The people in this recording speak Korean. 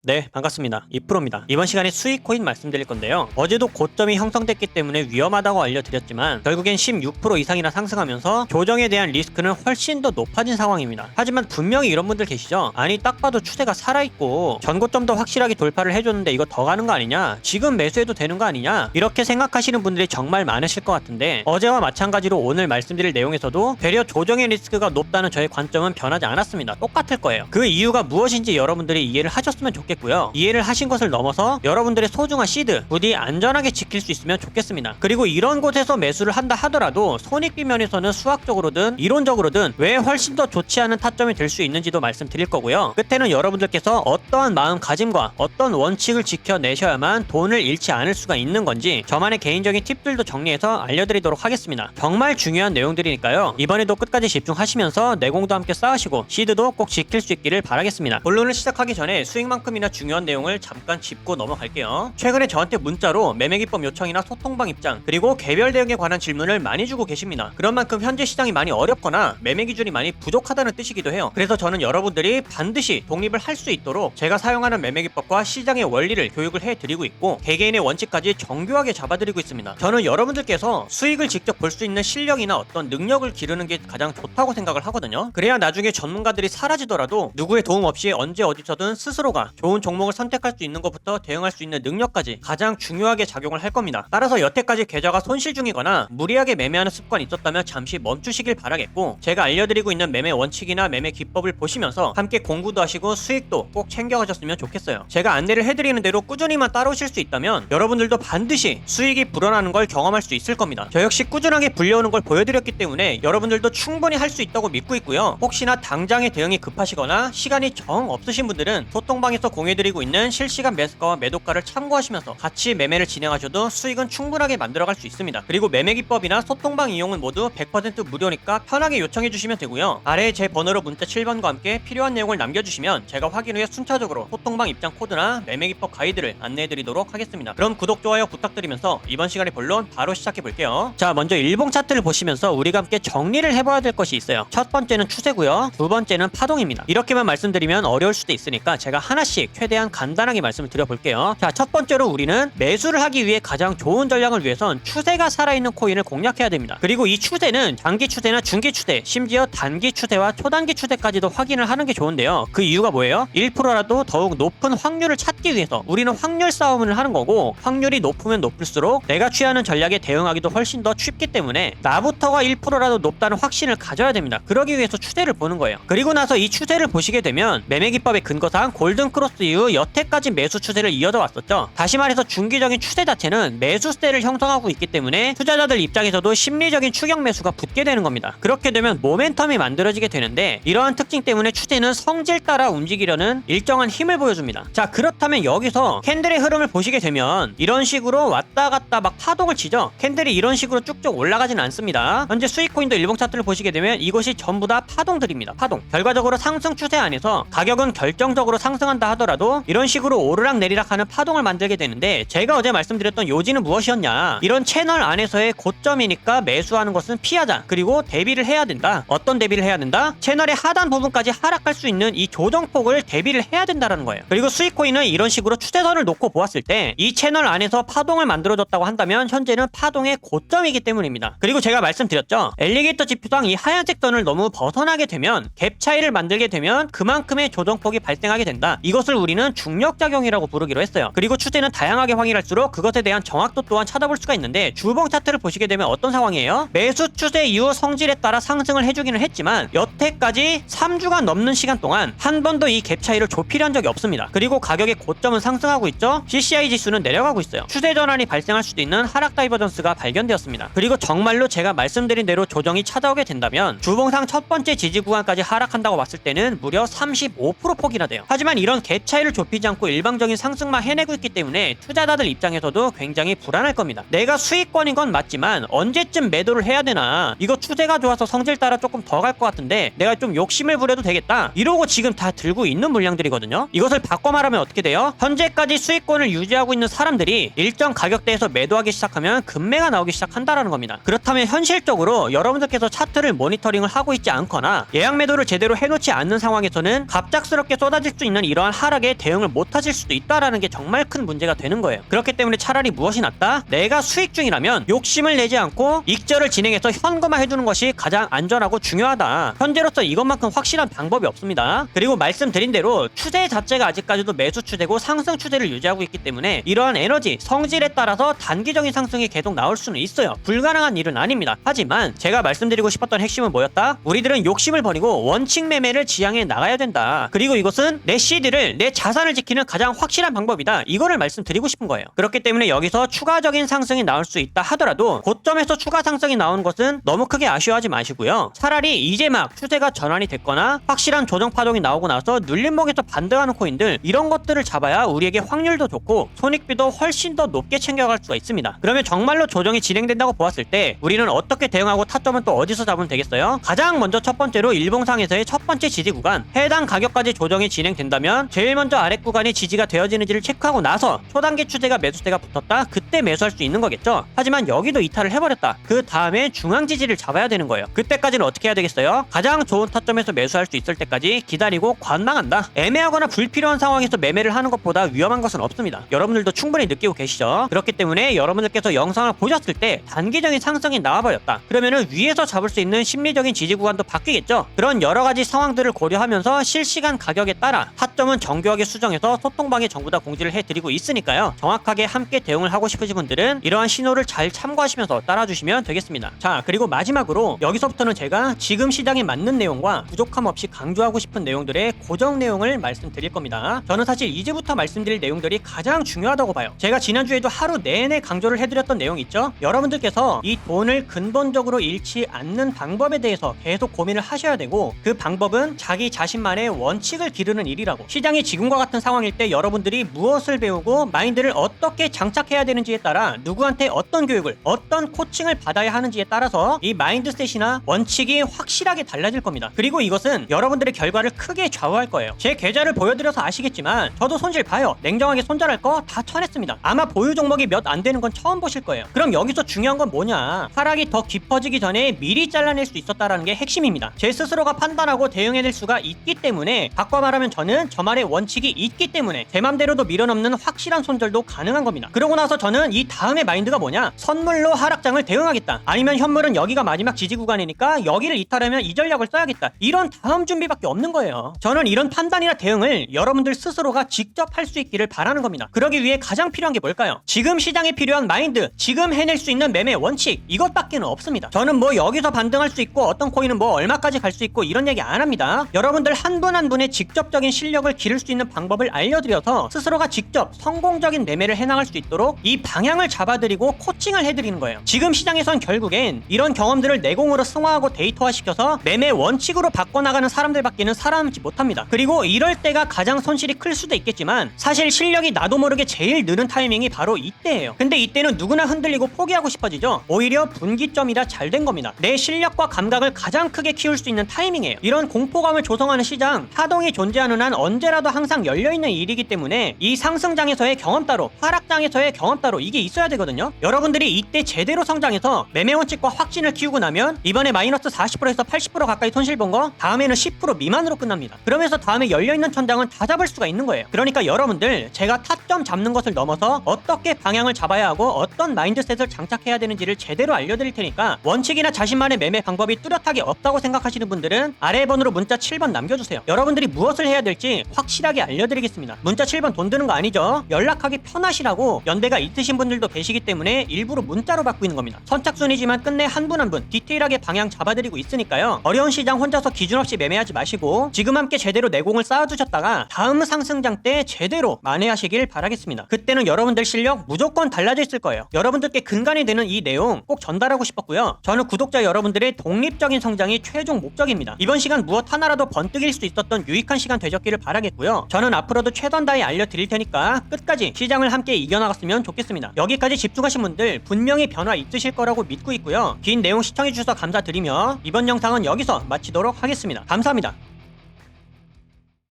네, 반갑습니다. 이프로입니다. 이번 시간에 수익 코인 말씀드릴 건데요. 어제도 고점이 형성됐기 때문에 위험하다고 알려드렸지만 결국엔 16% 이상이나 상승하면서 조정에 대한 리스크는 훨씬 더 높아진 상황입니다. 하지만 분명히 이런 분들 계시죠? 아니 딱 봐도 추세가 살아있고 전고점도 확실하게 돌파를 해줬는데 이거 더 가는 거 아니냐? 지금 매수해도 되는 거 아니냐? 이렇게 생각하시는 분들이 정말 많으실 것 같은데 어제와 마찬가지로 오늘 말씀드릴 내용에서도 되려 조정의 리스크가 높다는 저의 관점은 변하지 않았습니다. 똑같을 거예요. 그 이유가 무엇인지 여러분들이 이해를 하셨으면 좋겠고요. 이해를 하신 것을 넘어서 여러분들의 소중한 시드 부디 안전하게 지킬 수 있으면 좋겠습니다. 그리고 이런 곳에서 매수를 한다 하더라도 손익비 면에서는 수학적으로든 이론적으로든 왜 훨씬 더 좋지 않은 타점이 될 수 있는지도 말씀드릴 거고요. 끝에는 여러분들께서 어떠한 마음가짐과 어떤 원칙을 지켜내셔야만 돈을 잃지 않을 수가 있는 건지 저만의 개인적인 팁들도 정리해서 알려드리도록 하겠습니다. 정말 중요한 내용들이니까요. 이번에도 끝까지 집중하시면서 내공도 함께 쌓으시고 시드도 꼭 지킬 수 있기를 바라겠습니다. 본론을 시작하기 전에 수익만큼이나 중요한 내용을 잠깐 짚고 넘어갈게요. 최근에 저한테 문자로 매매기법 요청이나 소통방 입장 그리고 개별 대응에 관한 질문을 많이 주고 계십니다. 그런 만큼 현재 시장이 많이 어렵거나 매매 기준이 많이 부족하다는 뜻이기도 해요. 그래서 저는 여러분들이 반드시 독립을 할 수 있도록 제가 사용하는 매매기법과 시장의 원리를 교육을 해드리고 있고 개개인의 원칙까지 정교하게 잡아드리고 있습니다. 저는 여러분들께서 수익을 직접 볼 수 있는 실력이나 어떤 능력을 기르는 게 가장 좋다고 생각을 하거든요. 그래야 나중에 전문가들이 사라지더라도 누구의 도움 없이 언제 어디서든 스스로가 좋은 종목을 선택할 수 있는 것부터 대응할 수 있는 능력까지 가장 중요하게 작용을 할 겁니다. 따라서 여태까지 계좌가 손실 중이거나 무리하게 매매하는 습관이 있었다면 잠시 멈추시길 바라겠고 제가 알려드리고 있는 매매 원칙이나 매매 기법을 보시면서 함께 공부도 하시고 수익도 꼭 챙겨가셨으면 좋겠어요. 제가 안내를 해드리는 대로 꾸준히만 따라오실 수 있다면 여러분들도 반드시 수익이 불어나는 걸 경험할 수 있을 겁니다. 저 역시 꾸준하게 불려오는 걸 보여드렸기 때문에 여러분들도 충분히 할 수 있다고 믿고 있고요. 혹시나 당장의 대응이 급하시거나 시간이 정 없으신 분들은 소통방에서 공유해드리고 있는 실시간 매수가와 매도가를 참고하시면서 같이 매매를 진행하셔도 수익은 충분하게 만들어갈 수 있습니다. 그리고 매매 기법이나 소통방 이용은 모두 100% 무료니까 편하게 요청해주시면 되고요. 아래에 제 번호로 문자 7번과 함께 필요한 내용을 남겨주시면 제가 확인 후에 순차적으로 소통방 입장 코드나 매매 기법 가이드를 안내해드리도록 하겠습니다. 그럼 구독, 좋아요 부탁드리면서 이번 시간의 본론 바로 시작해볼게요. 자, 먼저 일봉 차트를 보시면서 우리가 함께 정리를 해봐야 될 것이 있어요. 첫 번째는 추세고요. 두 번째는 파동입니다. 이렇게만 말씀드리면 어려울 수도 있으니까 제가 하나씩 최대한 간단하게 말씀을 드려볼게요. 자, 첫 번째로 우리는 매수를 하기 위해 가장 좋은 전략을 위해선 추세가 살아있는 코인을 공략해야 됩니다. 그리고 이 추세는 장기 추세나 중기 추세, 심지어 단기 추세와 초단기 추세까지도 확인을 하는 게 좋은데요. 그 이유가 뭐예요? 1%라도 더욱 높은 확률을 찾기 위해서 우리는 확률 싸움을 하는 거고 확률이 높으면 높을수록 내가 취하는 전략에 대응하기도 훨씬 더 쉽기 때문에 나부터가 1%라도 높다는 확신을 가져야 됩니다. 그러기 위해서 추세를 보는 거예요. 그리고 나서 이 추세를 보시게 되면 매매 기법의 근거상 골든 크로스 이후 여태까지 매수 추세를 이어져 왔었죠. 다시 말해서 중기적인 추세 자체는 매수세를 형성하고 있기 때문에 투자자들 입장에서도 심리적인 추격 매수가 붙게 되는 겁니다. 그렇게 되면 모멘텀이 만들어지게 되는데 이러한 특징 때문에 추세는 성질 따라 움직이려는 일정한 힘을 보여줍니다. 자, 그렇다면 여기서 캔들의 흐름을 보시게 되면 이런 식으로 왔다 갔다 막 파동을 치죠. 캔들이 이런 식으로 쭉쭉 올라가지는 않습니다. 현재 수익코인도 일봉 차트를 보시게 되면 이것이 전부 다 파동들입니다. 파동. 결과적으로 상승 추세 안에서 가격은 결정적으로 상승한다 하더라도 이런 식으로 오르락 내리락 하는 파동을 만들게 되는데 제가 어제 말씀드렸던 요지는 무엇이었냐? 이런 채널 안에서의 고점이니까 매수하는 것은 피하자. 그리고 대비를 해야 된다. 어떤 대비를 해야 된다? 채널의 하단 부분까지 하락할 수 있는 이 조정폭을 대비를 해야 된다는 거예요. 그리고 수익코인은 이런 식으로 추세선을 놓고 보았을 때 이 채널 안에서 파동을 만들어줬다고 한다면 현재는 파동의 고점이기 때문입니다. 그리고 제가 말씀드렸죠. 엘리게이터 지표상 이 하얀색 선을 너무 벗어나게 되면 갭 차이를 만들게 되면 그만큼의 조정폭이 발생하게 된다. 이것을 우리는 중력작용이라고 부르기로 했어요. 그리고 추세는 다양하게 확인할수록 그것에 대한 정확도 또한 찾아볼 수가 있는데 주봉 차트를 보시게 되면 어떤 상황이에요? 매수 추세 이후 성질에 따라 상승을 해주기는 했지만 여태까지 3주간 넘는 시간 동안 한 번도 이 갭 차이를 좁히려 한 적이 없습니다. 그리고 가격의 고점은 상승하고 있죠. CCI 지수는 내려가고 있어요. 추세 전환이 발생할 수도 있는 하락 다이버전스가 발견되었습니다. 그리고 정말로 제가 말씀드린 대로 조정이 찾아오게 된다면 주봉상 첫 번째 지지 구간까지 하락한다고 봤을 때는 무려 35% 폭이나 돼요. 하지만 이런 갭 차이를 좁히지 않고 일방적인 상승만 해내고 있기 때문에 투자자들 입장에서도 굉장히 불안할 겁니다. 내가 수익권인 건 맞지만 언제쯤 매도를 해야 되나? 이거 추세가 좋아서 성질 따라 조금 더 갈 것 같은데 내가 좀 욕심을 부려도 되겠다. 이러고 지금 다 들고 있는 물량들이거든요. 이것을 바꿔 말하면 어떻게 돼요? 현재까지 수익권을 유지하고 있는 사람들이 일정 가격대에서 매도하기 시작하면 급매가 나오기 시작한다라는 겁니다. 그렇다면 현실적으로 여러분들께서 차트를 모니터링을 하고 있지 않거나 예약 매도를 제대로 해놓지 않는 상황에서는 갑작스럽게 쏟아질 수 있는 이러한 하락 하락에 대응을 못하실 수도 있다라는 게 정말 큰 문제가 되는 거예요. 그렇기 때문에 차라리 무엇이 낫다? 내가 수익 중이라면 욕심을 내지 않고 익절을 진행해서 현금화해두는 것이 가장 안전하고 중요하다. 현재로서 이것만큼 확실한 방법이 없습니다. 그리고 말씀드린 대로 추세 자체가 아직까지도 매수 추세고 상승 추세를 유지하고 있기 때문에 이러한 에너지, 성질에 따라서 단기적인 상승이 계속 나올 수는 있어요. 불가능한 일은 아닙니다. 하지만 제가 말씀드리고 싶었던 핵심은 뭐였다? 우리들은 욕심을 버리고 원칙 매매를 지향해 나가야 된다. 그리고 이것은 내 시드를, 내 자산을 지키는 가장 확실한 방법이다. 이거를 말씀드리고 싶은 거예요. 그렇기 때문에 여기서 추가적인 상승이 나올 수 있다 하더라도 고점에서 추가 상승이 나온 것은 너무 크게 아쉬워하지 마시고요. 차라리 이제 막 추세가 전환이 됐거나 확실한 조정 파동이 나오고 나서 눌림목에서 반등하는 코인들, 이런 것들을 잡아야 우리에게 확률도 좋고 손익비도 훨씬 더 높게 챙겨갈 수가 있습니다. 그러면 정말로 조정이 진행된다고 보았을 때 우리는 어떻게 대응하고 타점은 또 어디서 잡으면 되겠어요? 가장 먼저 첫 번째로 일봉상에서의 첫 번째 지지 구간, 해당 가격까지 조정이 진행된다면 제일 먼저 아랫 구간이 지지가 되어지는지를 체크하고 나서 초단기 추세가 매수세가 붙었다? 그때 매수할 수 있는 거겠죠? 하지만 여기도 이탈을 해버렸다. 그 다음에 중앙 지지를 잡아야 되는 거예요. 그때까지는 어떻게 해야 되겠어요? 가장 좋은 타점에서 매수할 수 있을 때까지 기다리고 관망한다. 애매하거나 불필요한 상황에서 매매를 하는 것보다 위험한 것은 없습니다. 여러분들도 충분히 느끼고 계시죠? 그렇기 때문에 여러분들께서 영상을 보셨을 때 단기적인 상승이 나와버렸다. 그러면은 위에서 잡을 수 있는 심리적인 지지 구간도 바뀌겠죠? 그런 여러가지 상황들을 고려하면서 실시간 가격에 따라 타점은 정교하게 수정해서 소통방에 전부 다 공지를 해드리고 있으니까요. 정확하게 함께 대응을 하고 싶으신 분들은 이러한 신호를 잘 참고하시면서 따라주시면 되겠습니다. 자, 그리고 마지막으로 여기서부터는 제가 지금 시장에 맞는 내용과 부족함 없이 강조하고 싶은 내용들의 고정 내용을 말씀드릴 겁니다. 저는 사실 이제부터 말씀드릴 내용들이 가장 중요하다고 봐요. 제가 지난주에도 하루 내내 강조를 해드렸던 내용 있죠? 여러분들께서 이 돈을 근본적으로 잃지 않는 방법에 대해서 계속 고민을 하셔야 되고, 그 방법은 자기 자신만의 원칙을 기르는 일이라고. 시장이 지금과 같은 상황일 때 여러분들이 무엇을 배우고 마인드를 어떻게 장착해야 되는지에 따라 누구한테 어떤 교육을, 어떤 코칭을 받아야 하는지에 따라서 이 마인드셋이나 원칙이 확실하게 달라질 겁니다. 그리고 이것은 여러분들의 결과를 크게 좌우할 거예요. 제 계좌를 보여드려서 아시겠지만 저도 손실 봐요. 냉정하게 손절할 거 다 쳐냈습니다. 아마 보유 종목이 몇 안 되는 건 처음 보실 거예요. 그럼 여기서 중요한 건 뭐냐? 하락이 더 깊어지기 전에 미리 잘라낼 수 있었다라는 게 핵심입니다. 제 스스로가 판단하고 대응해낼 수가 있기 때문에, 바꿔 말하면 저는 저만의 원칙이 있기 때문에 제 맘대로도 밀어넘는 확실한 손절도 가능한 겁니다. 그러고 나서 저는 이 다음에 마인드가 뭐냐? 선물로 하락장을 대응하겠다. 아니면 현물은 여기가 마지막 지지 구간이니까 여기를 이탈하면 이 전략을 써야겠다. 이런 다음 준비밖에 없는 거예요. 저는 이런 판단이나 대응을 여러분들 스스로가 직접 할 수 있기를 바라는 겁니다. 그러기 위해 가장 필요한 게 뭘까요? 지금 시장에 필요한 마인드, 지금 해낼 수 있는 매매 원칙, 이것밖에는 없습니다. 저는 뭐 여기서 반등할 수 있고 어떤 코인은 뭐 얼마까지 갈 수 있고 이런 얘기 안 합니다. 여러분들 한 분 한 분의 직접적인 실력을 기를 수 있는 방법을 알려드려서 스스로가 직접 성공적인 매매를 해나갈 수 있도록 이 방향을 잡아드리고 코칭을 해드리는 거예요. 지금 시장에선 결국엔 이런 경험들을 내공으로 승화하고 데이터화시켜서 매매 원칙으로 바꿔나가는 사람들밖에는 살아남지 못합니다. 그리고 이럴 때가 가장 손실이 클 수도 있겠지만 사실 실력이 나도 모르게 제일 느는 타이밍이 바로 이때예요. 근데 이때는 누구나 흔들리고 포기하고 싶어지죠. 오히려 분기점이라 잘 된 겁니다. 내 실력과 감각을 가장 크게 키울 수 있는 타이밍이에요. 이런 공포감을 조성하는 시장, 파동이 존재하는 한 언제라도 항상 열려있는 일이기 때문에 이 상승장에서의 경험 따로, 하락장에서의 경험 따로, 이게 있어야 되거든요. 여러분들이 이때 제대로 성장해서 매매 원칙과 확신을 키우고 나면 이번에 마이너스 40%에서 80% 가까이 손실 본 거 다음에는 10% 미만으로 끝납니다. 그러면서 다음에 열려있는 천장은 다 잡을 수가 있는 거예요. 그러니까 여러분들, 제가 타점 잡는 것을 넘어서 어떻게 방향을 잡아야 하고 어떤 마인드셋을 장착해야 되는지를 제대로 알려드릴 테니까, 원칙이나 자신만의 매매 방법이 뚜렷하게 없다고 생각하시는 분들은 아래 번호로 문자 7번 남겨주세요. 여러분들이 무엇을 해야 될지 확실하게 알려드리겠습니다. 문자 7번 돈 드는 거 아니죠? 연락하기 편하시라고 연대가 있으신 분들도 계시기 때문에 일부러 문자로 받고 있는 겁니다. 선착순이지만 끝내 한 분 한 분 디테일하게 방향 잡아드리고 있으니까요. 어려운 시장 혼자서 기준 없이 매매하지 마시고 지금 함께 제대로 내공을 쌓아두셨다가 다음 상승장 때 제대로 만회하시길 바라겠습니다. 그때는 여러분들 실력 무조건 달라져 있을 거예요. 여러분들께 근간이 되는 이 내용 꼭 전달하고 싶었고요. 저는 구독자 여러분들의 독립적인 성장이 최종 목적입니다. 이번 시간 무엇 하나라도 번뜩일 수 있었던 유익한 시간 되셨기를 바라겠고요. 저는 앞으로도 최선 다해 알려드릴 테니까 끝까지 시장을 함께 이겨나갔으면 좋겠습니다. 여기까지 집중하신 분들 분명히 변화 있으실 거라고 믿고 있고요. 긴 내용 시청해주셔서 감사드리며 이번 영상은 여기서 마치도록 하겠습니다. 감사합니다.